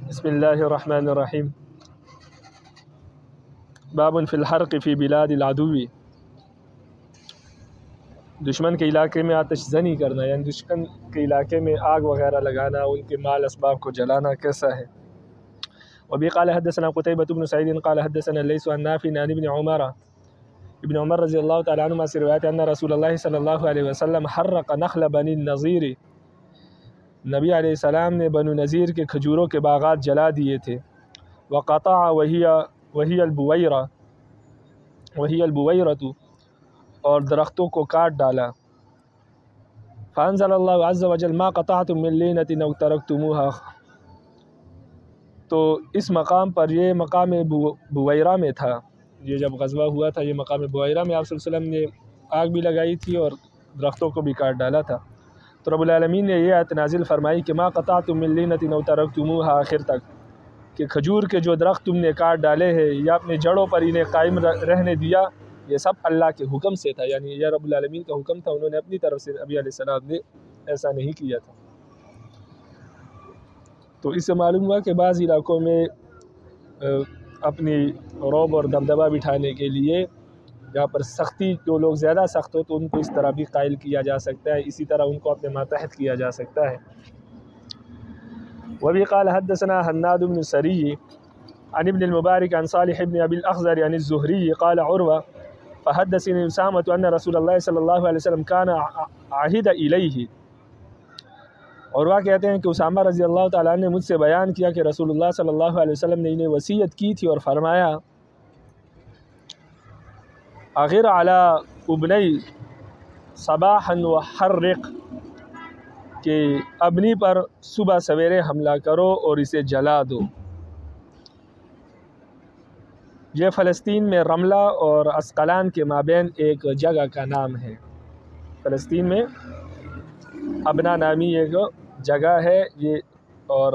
بسم اللہ الرحمن الرحیم باب فی الحرق فی بلاد العدو، دشمن کے علاقے میں آتش زنی کرنا، یعنی دشمن کے علاقے میں آگ وغیرہ لگانا، ان کے مال اسباب کو جلانا کیسا ہے۔ وبی قال حدثنا قتیبۃ بن سعید قال حدثنا لیث عن نافع عن ابن عمر رضی اللہ تعالیٰ عنہما سے روایت ہے ان رسول اللہ صلی اللہ علیہ وسلم حرق نخل بنی النضیر، نبی علیہ السلام نے بنو نذیر کے کھجوروں کے باغات جلا دیے تھے۔ وقطع وہی البویرۃ، اور درختوں کو کاٹ ڈالا۔ فانزل اللہ عز وجل ما قطعتم من لینۃ او ترکتموها، تو اس مقام پر، یہ مقام بویرہ میں تھا، یہ جب غزوہ ہوا تھا، یہ مقام بویرہ میں آپ صلی اللہ علیہ وسلم نے آگ بھی لگائی تھی اور درختوں کو بھی کاٹ ڈالا تھا۔ تو رب العالمین نے یہ آیت نازل فرمائی کہ ما قطعتم من لینۃ او ترکتموها، آخر تک، کہ کھجور کے جو درخت تم نے کاٹ ڈالے ہیں یا اپنے جڑوں پر انہیں قائم رہنے دیا، یہ سب اللہ کے حکم سے تھا، یعنی یہ رب العالمین کا حکم تھا، انہوں نے اپنی طرف سے، نبی علیہ السلام نے ایسا نہیں کیا تھا۔ تو اس سے معلوم ہوا کہ بعض علاقوں میں اپنی رعب اور دبدبہ بٹھانے کے لیے جہاں پر سختی، جو لوگ زیادہ سخت ہو تو ان کو اس طرح بھی قائل کیا جا سکتا ہے، اسی طرح ان کو اپنے ماتحت کیا جا سکتا ہے۔ وبی قال حدثنا حناد بن سری عن ابن المبارک عن صالح بن ابی الاخضر عن الزہری قال عروہ فحدثني اسامۃ ان رسول اللہ صلی اللہ علیہ وسلم کان عہد الیہ، عروہ کہتے ہیں کہ اسامہ رضی اللہ تعالیٰ عنہ نے مجھ سے بیان کیا کہ رسول اللہ صلی اللہ علیہ وسلم نے انہیں وصیت کی تھی اور فرمایا اغر علی ابنی صباحا وحرق، کہ ابنی پر صبح سویرے حملہ کرو اور اسے جلا دو۔ یہ فلسطین میں رملہ اور عسقلان کے مابین ایک جگہ کا نام ہے۔ فلسطین میں ابنا نامی ایک جگہ ہے، اور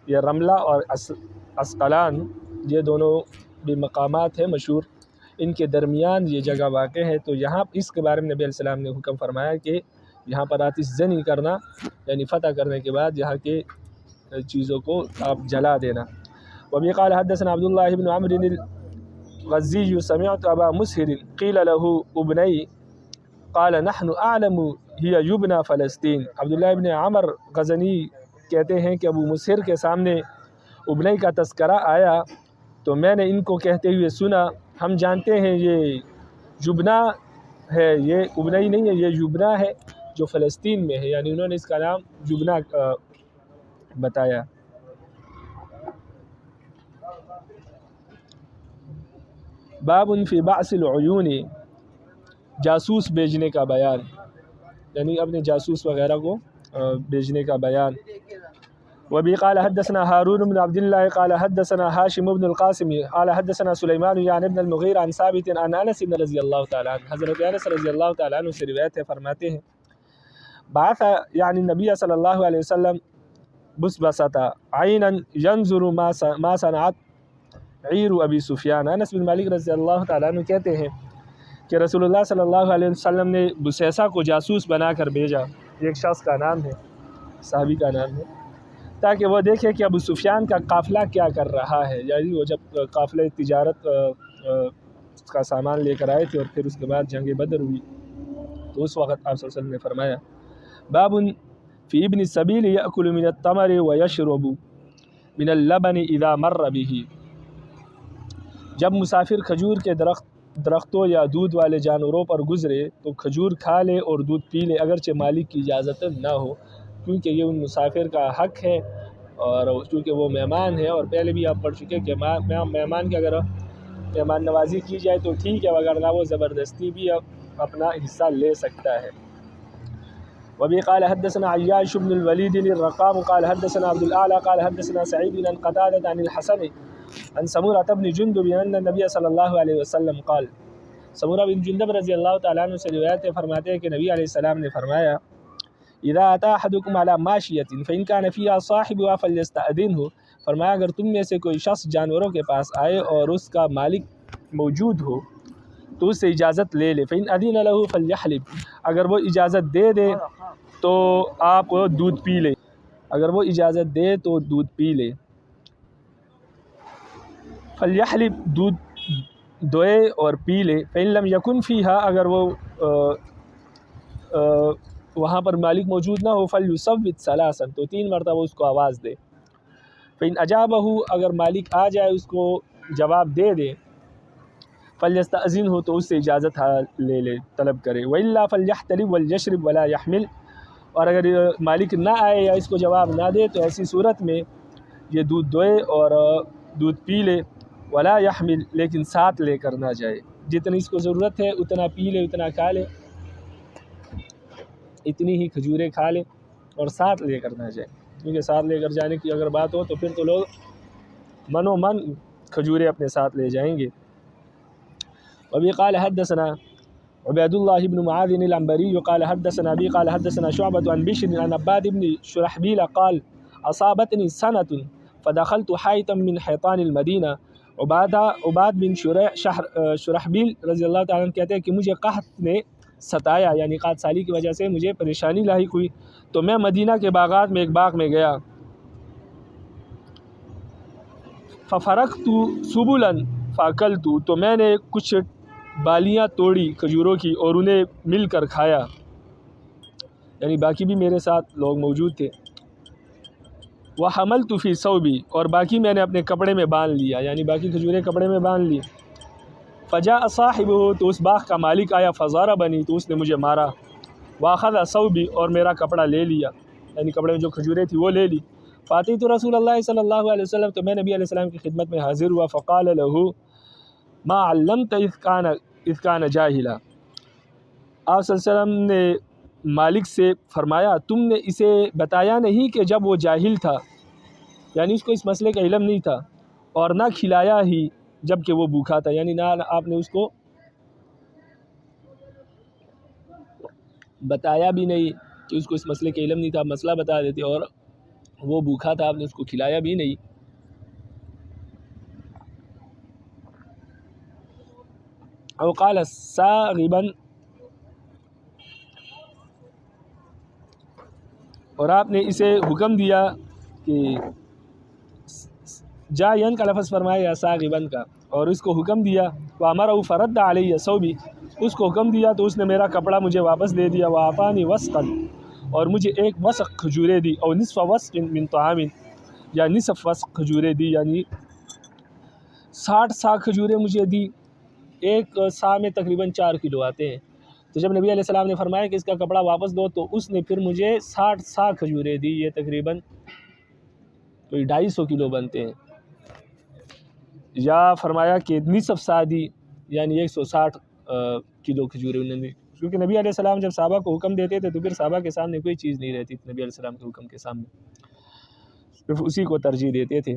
یہ رملہ اور عسقلان، یہ دونوں بھی مقامات ہیں مشہور، ان کے درمیان یہ جگہ واقع ہے۔ تو یہاں اس کے بارے میں نبی علیہ السلام نے حکم فرمایا کہ یہاں پر آتش زنی کرنا، یعنی فتح کرنے کے بعد یہاں کے چیزوں کو آپ جلا دینا۔ وبی قال حدثنا عبد اللہ بن عمرو الغزی سمعت ابا مسہر قیل له ابنی قال نحن اعلم ہی یبنى فلسطین، عبداللہ ابن عمر غزنی کہتے ہیں کہ ابو مسہر کے سامنے ابنی کا تذکرہ آیا تو میں نے ان کو کہتے ہوئے سنا، ہم جانتے ہیں یہ جبنا ہے، یہ ابنی نہیں ہے، یہ جبنا ہے جو فلسطین میں ہے، یعنی انہوں نے اس کا نام جبنا بتایا۔ باب فی بعث العیون، جاسوس بھیجنے کا بیان، یعنی اپنے جاسوس وغیرہ کو بھیجنے کا بیان۔ وبی قال حدثنا ہارون بن عبد اللہ قال حدثنا ہاشم بن القاسم قال حدثنا سلیمان یعنی ابن المغیرہ عن ثابت عن انس رضی اللہ تعالیٰ عنہ، حضرت انس رضی اللہ تعالیٰ عنہ سے روایت ہے، فرماتے ہیں بعث یعنی نبی صلی اللہ علیہ وسلم بسبسۃ عینا ینظر ما صنعت عیر ابی سفیان، انس بن مالک رضی اللہ تعالیٰ عنہ کہتے ہیں کہ رسول اللہ صلی اللہ علیہ وسلم نے بسیسا کو جاسوس بنا کر بھیجا، ایک شخص کا نام ہے، صحابی کا نام ہے، تاکہ وہ دیکھے کہ ابو سفیان کا قافلہ کیا کر رہا ہے، یعنی وہ جب قافلہ تجارت کا سامان لے کر آئے تھے اور پھر اس کے بعد جنگ بدر ہوئی، تو اس وقت آپ صلی اللہ علیہ وسلم نے فرمایا باب فی ابن السبیل یأکل من التمر ویشرب من اللبن اذا مر به، جب مسافر کھجور کے درختوں یا دودھ والے جانوروں پر گزرے تو کھجور کھا لے اور دودھ پی لے، اگرچہ مالک کی اجازت نہ ہو، کیونکہ یہ ان مسافر کا حق ہے، اور چونکہ وہ مہمان ہے، اور پہلے بھی آپ پڑھ چکے کہ مہمان کی اگر مہمان نوازی کی جائے تو ٹھیک ہے، وگرنہ وہ زبردستی بھی اپنا حصہ لے سکتا ہے۔ وبی قال حدثنا عیاش بن الولید الرقام قال حدثنا عبد الاعلی قال حدثنا سعید عن قتادة عن الحسن عن سمورة بن جندب ان النبی صلی اللہ علیہ وسلم قال، سمورہ بن جندب رضی اللہ تعالیٰ عنہ سے روایت ہے، فرماتے ہیں کہ نبی علیہ السلام نے فرمایا اذا اتى احدكم على ماشیۃ فان كان فيها صاحبها فليستأذنه، فرمایا اگر تم میں سے کوئی شخص جانوروں کے پاس آئے اور اس کا مالک موجود ہو تو اس سے اجازت لے لے، فإن أذن له فليحلب، اگر وہ اجازت دے دے تو آپ دودھ پی لیں، اگر وہ اجازت دے تو دودھ پی لے. فلیحلب دودھ دوئے اور پی لے. فإن لم یکن فیہا اگر وہ وہاں پر مالک موجود نہ ہو فلیصوت ثلاثا تو 3 مرتبہ اس کو آواز دے. فإن اجابہ اگر مالک آ جائے اس کو جواب دے دے فلیستأذنہ تو اس سے اجازت لے لے طلب کرے. وإلا فلیحتلب ولیشرب ولا یحمل اور اگر مالک نہ آئے یا اس کو جواب نہ دے تو ایسی صورت میں یہ دودھ دوئے اور دودھ پی لے. ولا یحمل لیکن ساتھ لے کر نہ جائے. جتنی اس کو ضرورت ہے اتنا پی لے اتنا کھا لے اتنی ہی کھجوریں کھا لے اور ساتھ لے کر نہ جائے. کیونکہ ساتھ لے کر جانے کی اگر بات ہو تو پھر تو لوگ من و من کھجوریں اپنے ساتھ لے جائیں گے. وبی قال حدثنا عبید اللہ بن معاذ العنبری قال حدثنا ابی قال حدثنا شعبۃ عن بشر عن عباد بن شرحبیل قال اصابتنی سنۃ فدخلت حائطا من حیطان المدینہ. عباد بن شرحبیل رضی اللہ تعالیٰ عنہ کہتے ہیں کہ مجھے قحط نے ستایا یعنی قحط سالی کی وجہ سے مجھے پریشانی لاحق ہوئی تو میں مدینہ کے باغات میں ایک باغ میں گیا. ففرقت سبلا فاکلت تو میں نے کچھ بالیاں توڑی کھجوروں کی اور انہیں مل کر کھایا یعنی باقی بھی میرے ساتھ لوگ موجود تھے. وحملت فی ثوبی اور باقی میں نے اپنے کپڑے میں باندھ لیا یعنی باقی کھجوریں کپڑے میں باندھ لی. فجاء صاحبہ تو اس باغ کا مالک آیا فضربنی تو اس نے مجھے مارا. واخذ ثوبی اور میرا کپڑا لے لیا یعنی کپڑے میں جو کھجوریں تھیں وہ لے لی. فاتیت رسول اللہ صلی اللہ علیہ وسلم تو میں نبی علیہ السلام کی خدمت میں حاضر ہوا. فقال له ما علمت اذ کان جاہلا. آپ صلی اللہ علیہ وسلم نے مالک سے فرمایا تم نے اسے بتایا نہیں کہ جب وہ جاہل تھا یعنی اس کو اس مسئلے کا علم نہیں تھا اور نہ کھلایا ہی جب کہ وہ بھوکا تھا یعنی نہ آپ نے اس کو بتایا بھی نہیں کہ اس کو اس مسئلے کا علم نہیں تھا مسئلہ بتا دیتے اور وہ بھوکا تھا آپ نے اس کو کھلایا بھی نہیں. او قال ساغبا اور آپ نے اسے حکم دیا کہ جاین کا لفظ فرمایا یا ساغبن کا اور اس کو حکم دیا. وامرہ فرد علیہ ثوبی اس کو حکم دیا تو اس نے میرا کپڑا مجھے واپس دے دیا. وآتانی وسقا اور مجھے ایک وسق کھجوریں دی اور نصف وسق من طعام یا نصف وسق کھجوریں دی یعنی 60 سا کھجوریں مجھے دی. ایک سا میں تقریباً 4 کلو آتے ہیں. تو جب نبی علیہ السلام نے فرمایا کہ اس کا کپڑا واپس دو تو اس نے پھر مجھے 60 سا کھجوریں دی. یہ تقریباً کوئی 250 کلو بنتے ہیں. یا فرمایا کہ نصف سا دی یعنی 160 کلو کھجوریں انہوں نے. کیونکہ نبی علیہ السلام جب صحابہ کو حکم دیتے تھے تو پھر صحابہ کے سامنے کوئی چیز نہیں رہتی نبی علیہ السلام کے حکم کے سامنے صرف اسی کو ترجیح دیتے تھے.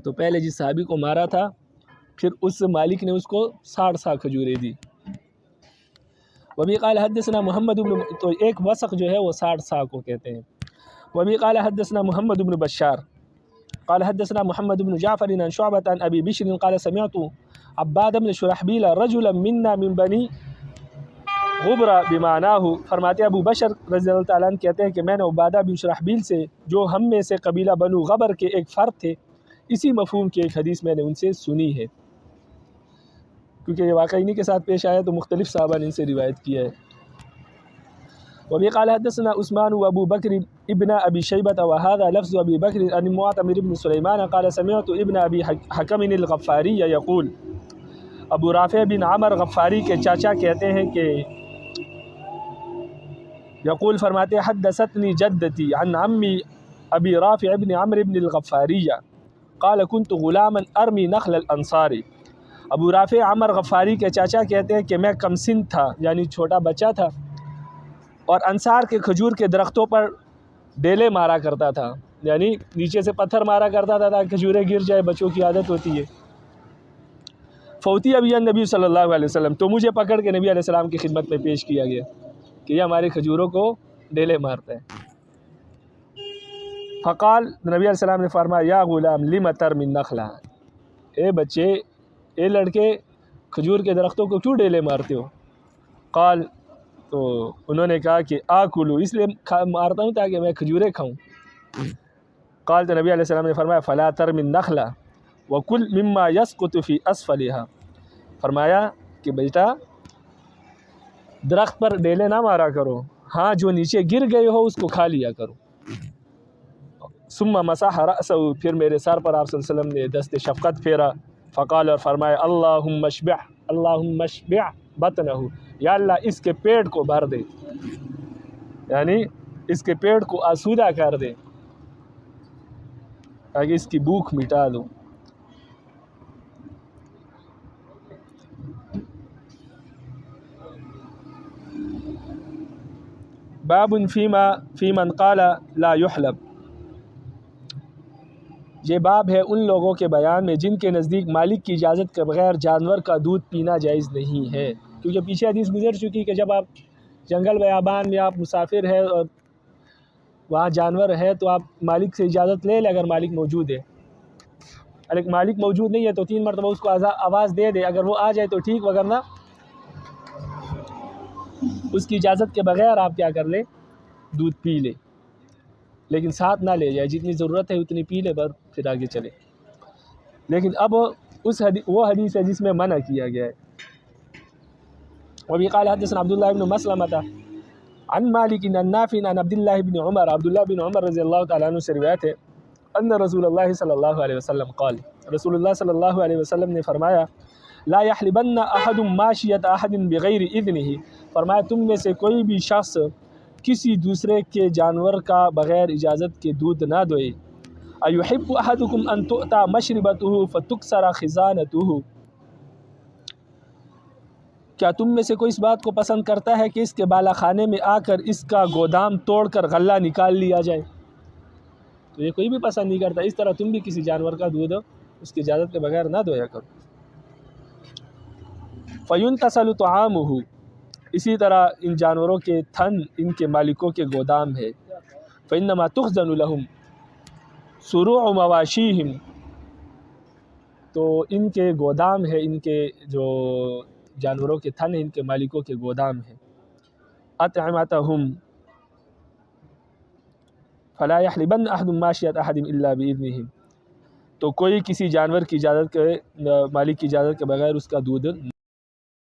تو پہلے جس صحابی کو مارا تھا پھر اس مالک نے اس کو 60 سا کھجوریں دی. وبی قال حدثنا محمد بن تو ایک وسق جو ہے وہ 60 سا کو کہتے ہیں. وبی قال حدثنا محمد بن بشار قال حدثنا محمد بن جعفر عن شعبة عن ابی بشر قال سمعت عباد بن شرحبیل رجلا منا من بنی غبرہ بمعناہ. فرماتے ابو بشر رضی اللہ تعالیٰ عنہ کہتے ہیں کہ میں نے عبادہ بن شرحبیل سے جو ہم میں سے قبیلہ بنو غبر کے ایک فرد تھے اسی مفہوم کی ایک حدیث میں نے ان سے سنی ہے. کیونکہ یہ واقعی انہی کے ساتھ پیش آیا تو مختلف صحابہ نے ان سے روایت کیا ہے. وبی قال حدثنا عثمان وابو بکر ابن ابی شیبۃ وهذا لفظ ابی بکر عن معتمر بن سلیمان قال سمعت ابن ابی حکم الغفاری یقول. ابو رافع بن عمر غفاری کے چاچا کہتے ہیں کہ یقول فرماتے حدثتنی جدتی عن عمی ابی رافع ابن عمر بن الغفاری قال كنت غلاما ارمی نخل الانصار. ابو رافع عمر غفاری کے چاچا کہتے ہیں کہ میں کم سن تھا یعنی چھوٹا بچہ تھا اور انصار کے کھجور کے درختوں پر ڈیلے مارا کرتا تھا یعنی نیچے سے پتھر مارا کرتا تھا تاکہ کھجوریں گر جائے. بچوں کی عادت ہوتی ہے. فوتی ابی نبی صلی اللہ علیہ وسلم تو مجھے پکڑ کے نبی علیہ السلام کی خدمت میں پیش کیا گیا کہ یہ ہمارے کھجوروں کو ڈیلے مارتا ہے. فقال نبی علیہ السلام نے فرمایا یا غلام لم ترمی النخل اے بچے اے لڑکے کھجور کے درختوں کو کیوں ڈیلے مارتے ہو. قال تو انہوں نے کہا کہ آکلو، اس لیے مارتا ہوں تاکہ میں کھجوریں کھاؤں۔ قال، تو نبی علیہ السلام نے فرمایا فلا ترم النخلہ وکل مما یسقط فی اسفلھا، فرمایا کہ بیٹا درخت پر ڈیلے نہ مارا کرو، ہاں جو نیچے گر گئے ہو اس کو کھا لیا کرو۔ ثم مسح رأسہ، پھر میرے سر پر آپ صلی اللہ علیہ وسلم نے دست شفقت پھیرا، فقال، اور فرمایا اللہم اشبع بطنہ، یا اللہ اس کے پیٹ کو بھر دے، یعنی اس کے پیٹ کو آسودہ کر دے تاکہ اس کی بھوک مٹا دو۔ باب فی من قال لا یحلب، یہ باب ہے ان لوگوں کے بیان میں جن کے نزدیک مالک کی اجازت کے بغیر جانور کا دودھ پینا جائز نہیں ہے، کیونکہ پیچھے حدیث گزر چکی کہ جب آپ جنگل بیابان میں آپ مسافر ہے اور وہاں جانور ہے تو آپ مالک سے اجازت لے لیں اگر مالک موجود ہے، اگر مالک موجود نہیں ہے تو 3 مرتبہ اس کو آواز دے دے، اگر وہ آ جائے تو ٹھیک، وگرنہ اس کی اجازت کے بغیر آپ کیا کر لیں، دودھ پی لے، لیکن ساتھ نہ لے جائے، جتنی ضرورت ہے اتنی پی لے، پھر آگے چلے۔ لیکن اب وہ حدیث ہے جس میں منع کیا گیا ہے۔ وبی قال حدثنا عبداللہ بن مسلمۃ عن مالک عن نافع عن عبداللہ بن عمر، عبداللہ بن عمر رضی اللہ تعالیٰ عنہ سے روایت ہے، ان رسول اللہ صلی اللہ علیہ وسلم قال، رسول اللہ صلی اللہ علیہ وسلم نے فرمایا لا یحلبن احد ماشیۃ احد بغیر اذنہ، فرمایا تم میں سے کوئی بھی شخص کسی دوسرے کے جانور کا بغیر اجازت کے دودھ نہ دوئے۔ ایحب احدکم ان تؤتی مشربتہ فتکسر خزانتہ، کیا تم میں سے کوئی اس بات کو پسند کرتا ہے کہ اس کے بالا خانے میں آ کر اس کا گودام توڑ کر غلہ نکال لیا جائے؟ تو یہ کوئی بھی پسند نہیں کرتا، اس طرح تم بھی کسی جانور کا دودھ اس کی اجازت کے بغیر نہ دھویا کرو۔ فینتصل طعامہ، اسی طرح ان جانوروں کے تھن ان کے مالکوں کے گودام ہے۔ فإنما تخزن لهم سروع مواشیہم، تو ان کے گودام ہے، ان کے جو جانوروں کے تھن ان کے مالکوں کے گودام ہے۔ اطعمتہم فلا یحلبن احد ماشیۃ احد الا باذنہ، تو کوئی کسی جانور کی اجازت کے مالک کی اجازت کے بغیر اس کا دودھ